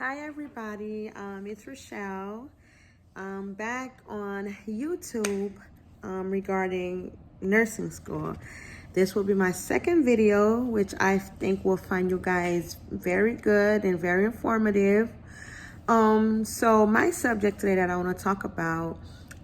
Hi everybody, it's Rochelle. Back on YouTube regarding nursing school. This will be my second video, which I think will find you guys very good and very informative. So my subject today that I want to talk about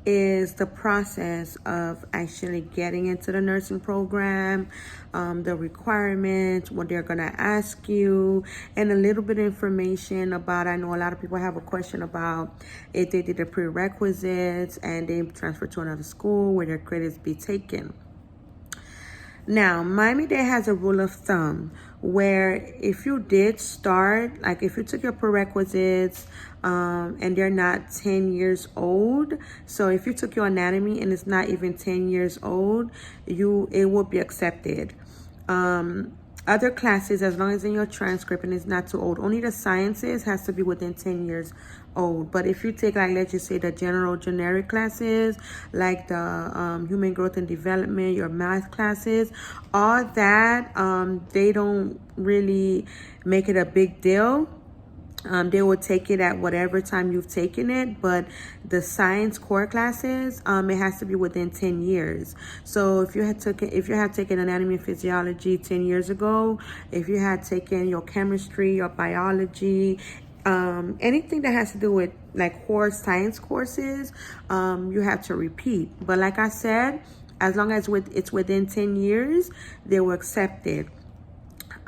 is the process of actually getting into the nursing program, the requirements, what they're going to ask you, and a little bit of information about, I know a lot of people have a question about if they did the prerequisites and they transfer to another school, where their credits be taken. Now, Miami-Dade has a rule of thumb where if you did start, like if you took your prerequisites and they're not 10 years old, so if you took your anatomy and it's not even 10 years old, it will be accepted. Other classes, as long as in your transcript and it's not too old, only the sciences has to be within 10 years old. But if you take, like, let's just say the generic classes, like the human growth and development, your math classes, all that, they don't really make it a big deal. They will take it at whatever time you've taken it, but the science core classes, it has to be within 10 years. So if you have taken anatomy and physiology 10 years ago, if you had taken your chemistry, your biology, anything that has to do with like core science courses, you have to repeat. But like I said, as long as it's within 10 years, they will accept it.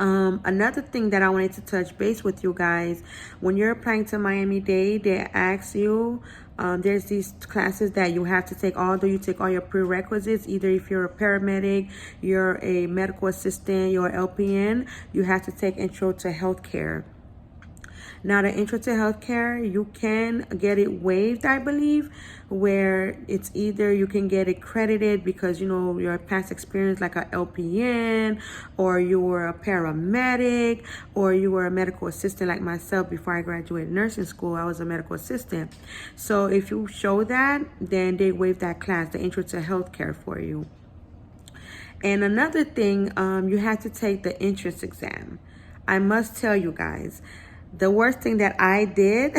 Another thing that I wanted to touch base with you guys, when you're applying to Miami-Dade, they ask you, there's these classes that you have to take, although you take all your prerequisites, either if you're a paramedic, you're a medical assistant, you're LPN, you have to take intro to healthcare. Now, the intro to healthcare, you can get it waived, I believe, where it's either you can get it credited because, you know, your past experience like a LPN, or you were a paramedic, or you were a medical assistant like myself. Before I graduated nursing school, I was a medical assistant. So if you show that, then they waive that class, the intro to healthcare, for you. And another thing, you have to take the entrance exam. I must tell you guys, the worst thing that I did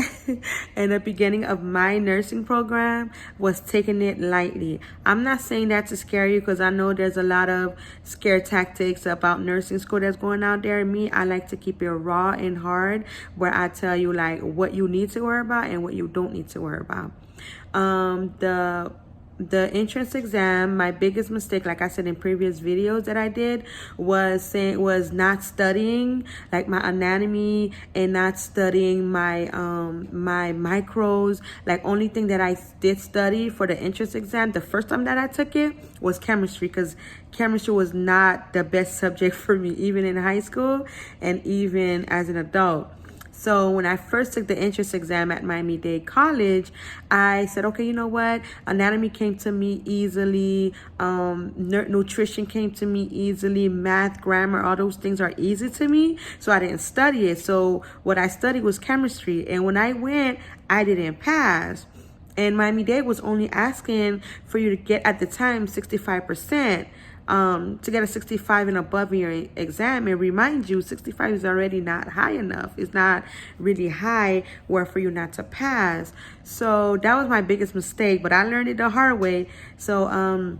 in the beginning of my nursing program was taking it lightly. I'm not saying that to scare you, because I know there's a lot of scare tactics about nursing school that's going out there. Me, I like to keep it raw and hard, where I tell you like what you need to worry about and what you don't need to worry about. The entrance exam, my biggest mistake, like I said in previous videos that I did, was not studying like my anatomy and not studying my my micros. Like, only thing that I did study for the entrance exam the first time that I took it was chemistry, because chemistry was not the best subject for me, even in high school and even as an adult. So when I first took the entrance exam at Miami-Dade College, I said, okay, you know what? Anatomy came to me easily. Nutrition came to me easily. Math, grammar, all those things are easy to me. So I didn't study it. So what I studied was chemistry. And when I went, I didn't pass. And Miami-Dade was only asking for you to get, at the time, 65%. To get a 65 and above in your exam. And remind you, 65 is already not high enough. It's not really high where for you not to pass. So that was my biggest mistake, but I learned it the hard way. So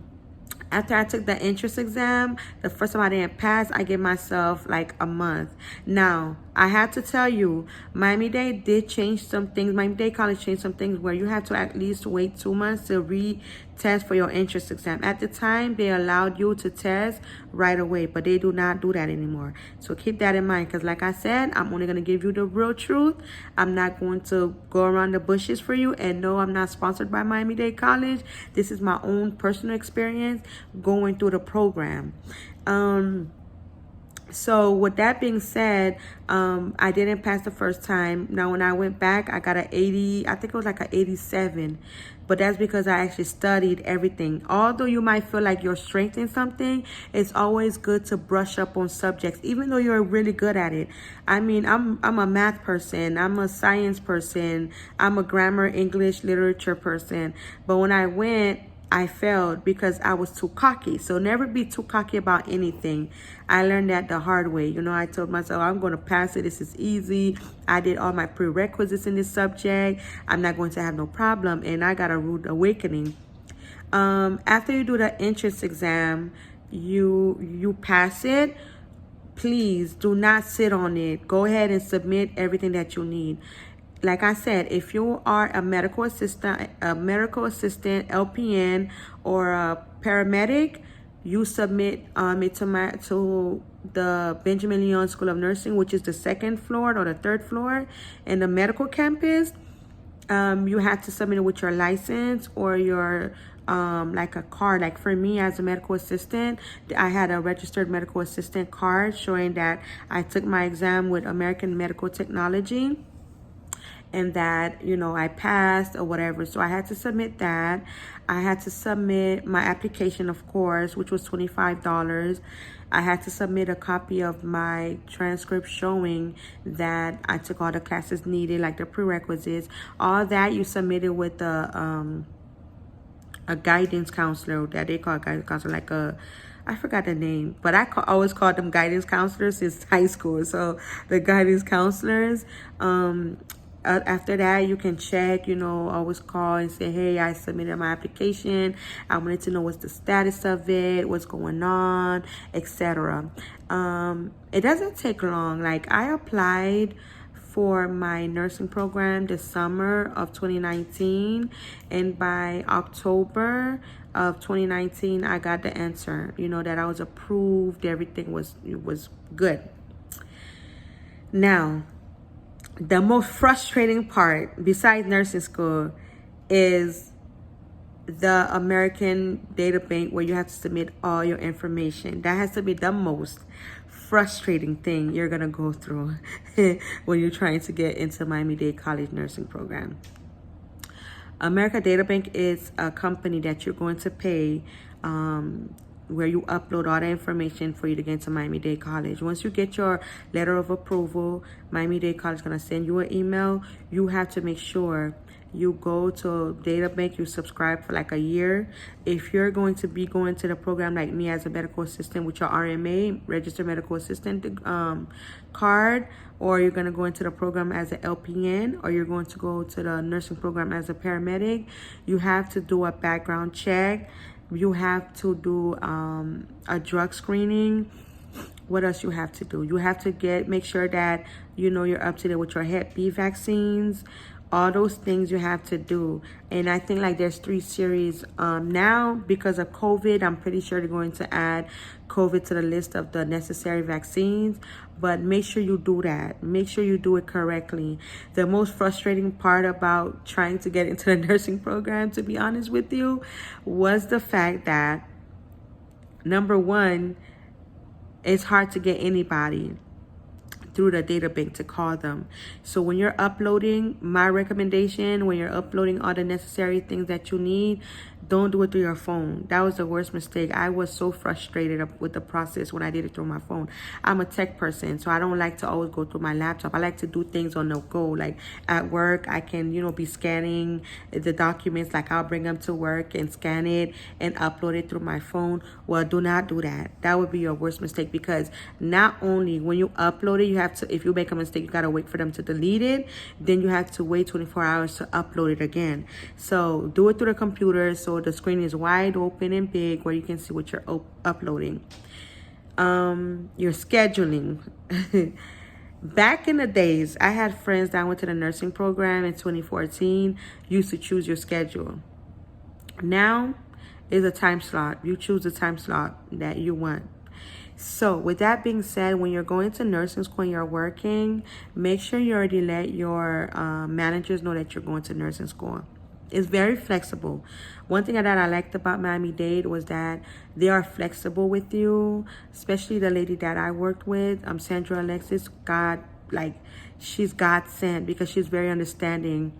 after I took the entrance exam, the first time I didn't pass, I gave myself like a month. Now, I have to tell you, Miami-Dade did change some things. Miami-Dade College changed some things where you have to at least wait 2 months to retest for your entrance exam. At the time, they allowed you to test right away, but they do not do that anymore. So keep that in mind, because like I said, I'm only going to give you the real truth. I'm not going to go around the bushes for you. And no, I'm not sponsored by Miami-Dade College. This is my own personal experience going through the program. So with that being said, I didn't pass the first time. Now, when I went back, I got an 80, I think it was like an 87. But that's because I actually studied everything. Although you might feel like you're strength in something, it's always good to brush up on subjects, even though you're really good at it. I mean, I'm a math person. I'm a science person. I'm a grammar, English, literature person. But when I went, I failed because I was too cocky. So never be too cocky about anything. I learned that the hard way. You know, I told myself, I'm going to pass it. This is easy. I did all my prerequisites in this subject. I'm not going to have no problem. And I got a rude awakening. After you do the entrance exam, you pass it. Please do not sit on it. Go ahead and submit everything that you need. Like I said, if you are a medical assistant, LPN, or a paramedic, you submit it to the Benjamin Leon School of Nursing, which is the second floor or the third floor in the medical campus. You have to submit it with your license or your like a card. Like for me as a medical assistant, I had a registered medical assistant card showing that I took my exam with American Medical Technology and that, you know, I passed or whatever. So I had to submit that. I had to submit my application, of course, which was $25. I had to submit a copy of my transcript showing that I took all the classes needed, like the prerequisites. All that you submitted with a guidance counselor that they call a guidance counselor, like I forgot the name, but I always called them guidance counselors since high school. So the guidance counselors, after that, you can check, you know, always call and say, hey, I submitted my application. I wanted to know what's the status of it, what's going on, etc. It doesn't take long. Like I applied for my nursing program this summer of 2019, and by October of 2019, I got the answer, you know, that I was approved. Everything was good. Now, the most frustrating part besides nursing school is the American data bank, where you have to submit all your information. That has to be the most frustrating thing you're gonna go through when you're trying to get into Miami-Dade College nursing program. America Data Bank is a company that you're going to pay, where you upload all the information for you to get into Miami-Dade College. Once you get your letter of approval, Miami-Dade College is going to send you an email. You have to make sure you go to Data Bank, you subscribe for like a year. If you're going to be going to the program like me as a medical assistant with your RMA, registered medical assistant card, or you're going to go into the program as an LPN, or you're going to go to the nursing program as a paramedic, you have to do a background check. You have to do a drug screening. What else you have to do? You have to make sure that, you know, you're up to date with your Hep B vaccines. All those things you have to do. And I think like there's 3 series now because of COVID. I'm pretty sure they're going to add COVID to the list of the necessary vaccines. But make sure you do that. Make sure you do it correctly. The most frustrating part about trying to get into the nursing program, to be honest with you, was the fact that, number one, it's hard to get anybody through the data bank to call them. So when you're uploading, my recommendation, when you're uploading all the necessary things that you need, don't do it through your phone. That was the worst mistake. I was so frustrated with the process when I did it through my phone. I'm a tech person, so I don't like to always go through my laptop. I like to do things on the go. Like at work, I can, you know, be scanning the documents. Like I'll bring them to work and scan it and upload it through my phone. Well, do not do that. That would be your worst mistake, because not only when you upload it, you have to, if you make a mistake, you got to wait for them to delete it. Then you have to wait 24 hours to upload it again. So do it through the computer, so the screen is wide open and big where you can see what you're uploading. Your scheduling. Back in the days, I had friends that went to the nursing program in 2014, used to choose your schedule. Now is a time slot. You choose the time slot that you want. So with that being said, when you're going to nursing school and you're working, make sure you already let your managers know that you're going to nursing school. It's very flexible. One thing that I liked about Miami-Dade was that they are flexible with you, especially the lady that I worked with, Sandra Alexis. She's God sent, because she's very understanding.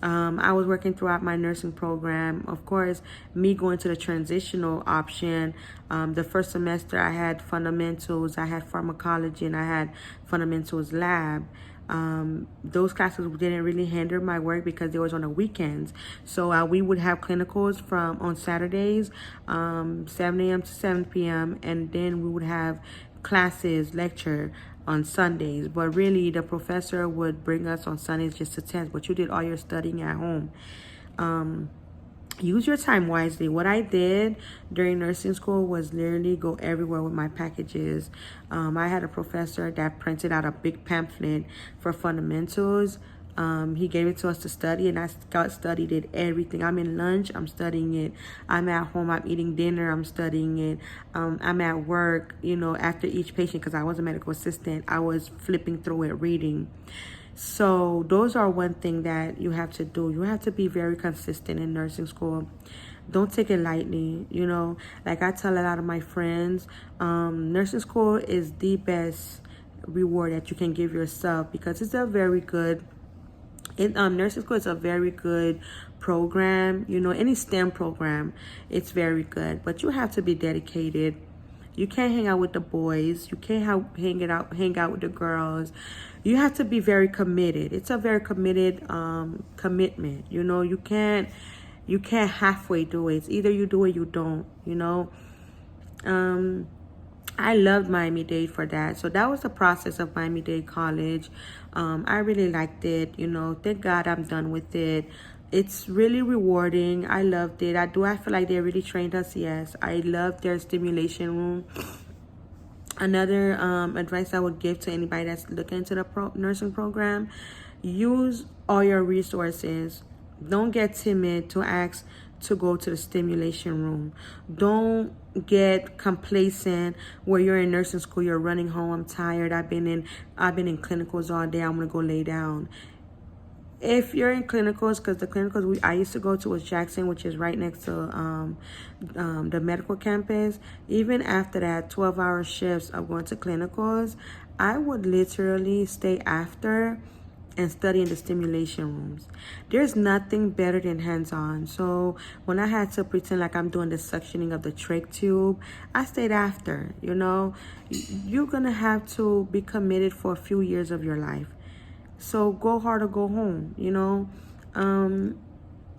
I was working throughout my nursing program. Of course, me going to the transitional option, the first semester I had fundamentals, I had pharmacology, and I had fundamentals lab. Those classes didn't really hinder my work because they was on the weekends. So we would have clinicals from on Saturdays, 7 a.m. to 7 p.m. And then we would have classes, lecture on Sundays. But really, the professor would bring us on Sundays just to test. But you did all your studying at home. Use your time wisely. What I did during nursing school was literally go everywhere with my packages. I had a professor that printed out a big pamphlet for fundamentals. He gave it to us to study, and I studied it, everything. I'm in lunch, I'm studying it. I'm at home, I'm eating dinner, I'm studying it. I'm at work, after each patient, because I was a medical assistant, I was flipping through it, reading. So those are one thing that you have to do. You have to be very consistent in nursing school. Don't take it lightly. Like I tell a lot of my friends, nursing school is the best reward that you can give yourself, because it's a very good, nursing school is a very good program. Any STEM program, it's very good, but you have to be dedicated. You can't hang out with the boys. You can't hang out with the girls. You have to be very committed. It's a very committed commitment. You can't halfway do it. It's either you do it, you don't. I loved Miami-Dade for that. So that was the process of Miami-Dade College. I really liked it. Thank God I'm done with it. It's really rewarding. I loved it. I feel like they really trained us. Yes, I loved their stimulation room. Another advice I would give to anybody that's looking into the nursing program: use all your resources. Don't get timid to ask to go to the stimulation room. Don't get complacent where you're in nursing school, you're running home, I'm tired, I've been in clinicals all day, I'm gonna go lay down. If you're in clinicals, because the clinicals I used to go to was Jackson, which is right next to the medical campus. Even after that 12-hour shifts of going to clinicals, I would literally stay after and study in the stimulation rooms. There's nothing better than hands-on. So when I had to pretend like I'm doing the suctioning of the trach tube, I stayed after. You're gonna have to be committed for a few years of your life. So go hard or go home.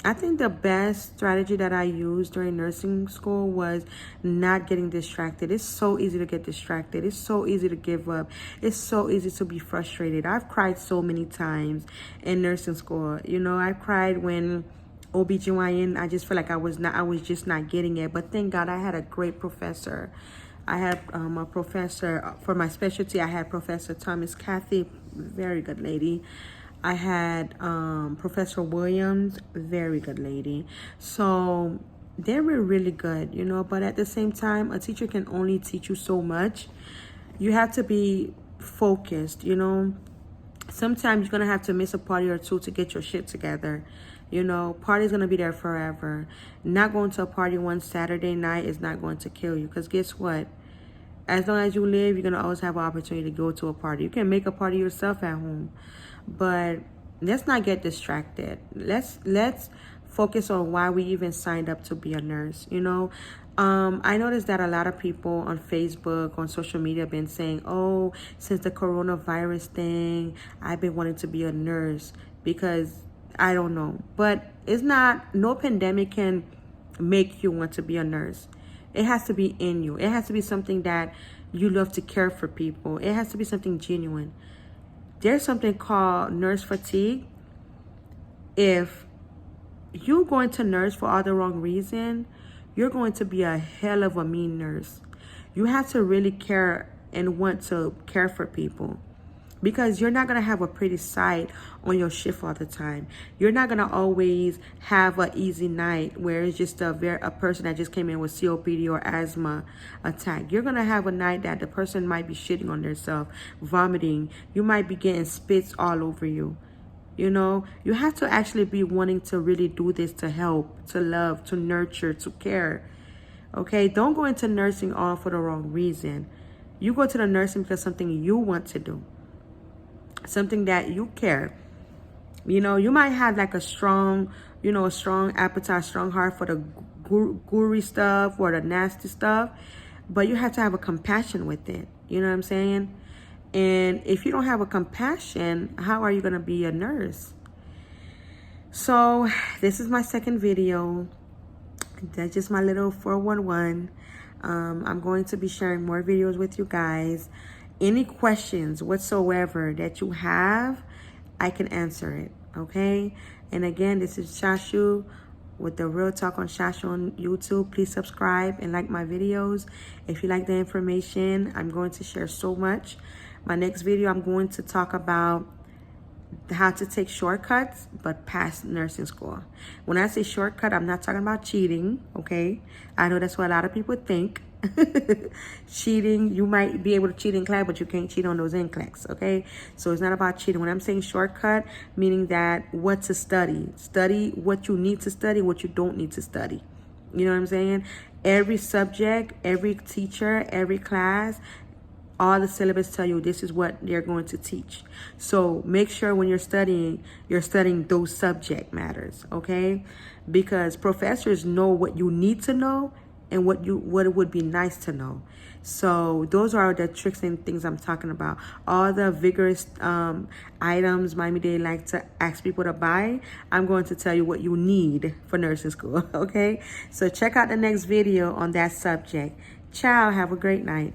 I think the best strategy that I used during nursing school was not getting distracted. It's so easy to get distracted. It's so easy to give up. It's so easy to be frustrated. I've cried so many times in nursing school. I cried when OBGYN, I just feel like I was just not getting it. But thank God I had a great professor. I had a professor for my specialty. I had Professor Thomas Cathy, very good lady. I had Professor Williams, very good lady. So they were really good, but at the same time, a teacher can only teach you so much. You have to be focused, Sometimes you're going to have to miss a party or two to get your shit together. Party's going to be there forever. Not going to a party one Saturday night is not going to kill you, because guess what? As long as you live, you're going to always have an opportunity to go to a party. You can make a party yourself at home. But let's not get distracted. Let's focus on why we even signed up to be a nurse. I noticed that a lot of people on Facebook, on social media, have been saying, oh, since the coronavirus thing, I've been wanting to be a nurse because I don't know. But no pandemic can make you want to be a nurse. It has to be in you. It has to be something that you love to care for people. It has to be something genuine. There's something called nurse fatigue. If you're going to nurse for all the wrong reason, you're going to be a hell of a mean nurse. You have to really care and want to care for people, because you're not going to have a pretty sight on your shift all the time. You're not going to always have an easy night where it's just a person that just came in with COPD or asthma attack. You're going to have a night that the person might be shitting on themselves, vomiting. You might be getting spits all over you. You have to actually be wanting to really do this to help, to love, to nurture, to care. Okay? Don't go into nursing all for the wrong reason. You go to the nursing because something you want to do. Something that you care. You might have like a strong appetite, strong heart for the gory stuff or the nasty stuff, but you have to have a compassion with it. You know what I'm saying? And if you don't have a compassion, how are you going to be a nurse? So this is my second video. That's just my little 411. I'm going to be sharing more videos with you guys. Any questions whatsoever that you have, I can answer it, okay? And again, this is Shashu with the Real Talk on Shashu on YouTube. Please subscribe and like my videos. If you like the information, I'm going to share so much. My next video, I'm going to talk about how to take shortcuts but pass nursing school. When I say shortcut, I'm not talking about cheating, okay? I know that's what a lot of people think. Cheating, you might be able to cheat in class, but you can't cheat on those NCLEX, okay? So it's not about cheating. When I'm saying shortcut, meaning that what to study. Study what you need to study, what you don't need to study. You know what I'm saying? Every subject, every teacher, every class, all the syllabus tell you this is what they're going to teach. So make sure when you're studying those subject matters, okay? Because professors know what you need to know and what it would be nice to know. So those are the tricks and things I'm talking about. All the vigorous items Miami-Dade like to ask people to buy, I'm going to tell you what you need for nursing school, okay? So check out the next video on that subject. Ciao, have a great night.